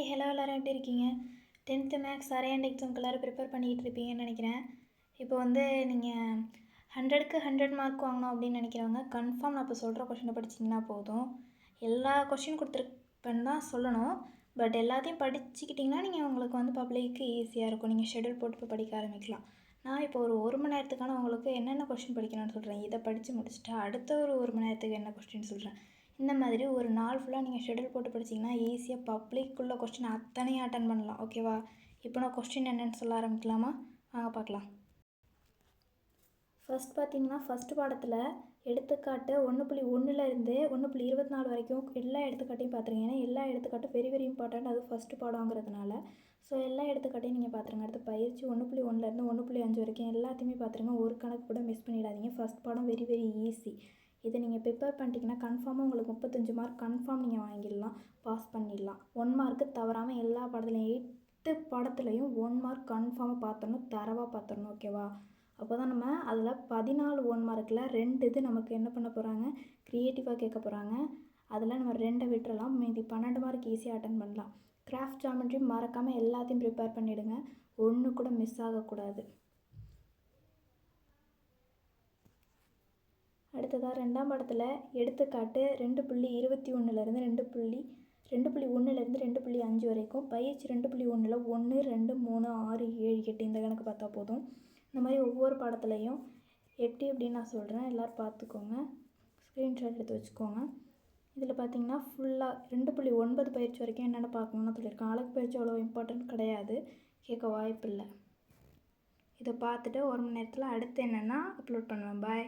Hello எல்லோரும் எப்படி இருக்கீங்க? 10th மேக்ஸ் அரையாண்டு எக்ஸாம்க்கு எல்லோரும் ப்ரிப்பேர் பண்ணிகிட்டு இருப்பீங்கன்னு நினைக்கிறேன். இப்போ நீங்கள் 100க்கு 100 மார்க் வாங்கணும் அப்படின்னு நினைக்கிறவங்க கன்ஃபார்ம் நான் இப்போ சொல்கிற கொஷினை படிச்சிங்கன்னா போதும். எல்லா கொஷின் கொடுத்துருப்பேன்னு தான் சொல்லணும். பட் எல்லாத்தையும் படிச்சுக்கிட்டிங்கன்னா நீங்கள் உங்களுக்கு பப்ளிக்கு ஈஸியாக இருக்கும். நீங்கள் ஷெடியூல் போட்டு இப்போ படிக்க ஆரம்பிக்கலாம். நான் இப்போ ஒரு மணி நேரத்துக்கான உங்களுக்கு என்னென்ன கொஷின் படிக்கணும்னு சொல்கிறேன். இதை படித்து முடிச்சுட்டு அடுத்த ஒரு மணி நேரத்துக்கு என்ன கொஸ்டின் சொல்கிறேன். இந்த மாதிரி ஒரு நாள் ஃபுல்லாக நீங்கள் ஷெடியூல் போட்டு படிச்சிங்கன்னா ஈஸியாக பப்ளிக்குள்ள கொஸ்டின் அத்தனையும் அட்டன் பண்ணலாம். ஓகேவா? இப்போ நான் கொஸ்டின் என்னென்னு சொல்ல ஆரம்பிக்கலாமா? வாங்க பார்க்கலாம். ஃபஸ்ட் பார்த்தீங்கன்னா ஃபஸ்ட்டு பாடத்தில் எடுத்துக்காட்டு 1.1லேருந்து 1.24 வரைக்கும் எல்லா எடுத்துக்காட்டையும் பார்த்துருங்க. ஏன்னா எல்லா எடுத்துக்காட்டும் வெரி வெரி இம்பார்ட்டண்ட். அது ஃபஸ்ட்டு பாடங்கிறதுனால ஸோ எல்லா எடுத்துக்காட்டையும் நீங்கள் பார்த்துருங்க. அடுத்து பயிற்சி 1.1லேருந்து 1.5 வரைக்கும் எல்லாத்தையுமே பார்த்துருங்க. ஒரு கணக்கு கூட மிஸ் பண்ணிடாதீங்க. ஃபஸ்ட் பாடம் வெரி வெரி ஈஸி. இதை நீங்கள் ப்ரிப்பேர் பண்ணிட்டீங்கன்னா கன்ஃபார்மாக உங்களுக்கு 35 மார்க் கன்ஃபார்ம் நீங்கள் வாங்கிடலாம், பாஸ் பண்ணிடலாம். 1 மார்க்கு தவறாமல் எல்லா பாடத்துலையும் 8 பாடத்துலையும் 1 மார்க் கன்ஃபார்மாக பார்த்துடணும், தரவாக பார்த்துடணும். ஓகேவா? அப்போ தான் நம்ம அதில் 14 1 மார்க்கில் 2 இது நமக்கு என்ன பண்ண போகிறாங்க, க்ரியேட்டிவாக கேட்க போகிறாங்க. அதில் நம்ம 2 விட்டுறலாம், மீதி 12 மார்க் ஈஸியாக அட்டன் பண்ணலாம். கிராஃப்ட் ஜாமெண்ட்ரி மறக்காமல் எல்லாத்தையும் ப்ரிப்பேர் பண்ணிவிடுங்க, ஒன்று கூட மிஸ் ஆகக்கூடாது. அடுத்ததாக 2ஆம் பாடத்தில் எடுத்துக்காட்டு 2.21லேருந்து 2.1லேருந்து 2.5 வரைக்கும் பயிற்சி 2.1ல் 1, 2, 3, 6, 7, 8 இந்த கணக்கு பார்த்தா போதும். இந்த மாதிரி ஒவ்வொரு பாடத்துலையும் எப்படி அப்படின்னு நான் சொல்கிறேன், எல்லோரும் பார்த்துக்கோங்க, ஸ்க்ரீன்ஷாட் எடுத்து வச்சுக்கோங்க. இதில் பார்த்தீங்கன்னா ஃபுல்லாக 2.9 பயிற்சி வரைக்கும் என்னென்ன பார்க்கணுன்னு சொல்லியிருக்கேன். அழகு பயிற்சி அவ்வளோ இம்பார்ட்டன்ட் கிடையாது, கேட்க வாய்ப்பு இல்லை. இதை பார்த்துட்டு 1 மணி நேரத்தில் அடுத்து என்னென்னா அப்லோட் பண்ணுவேன். பாய்.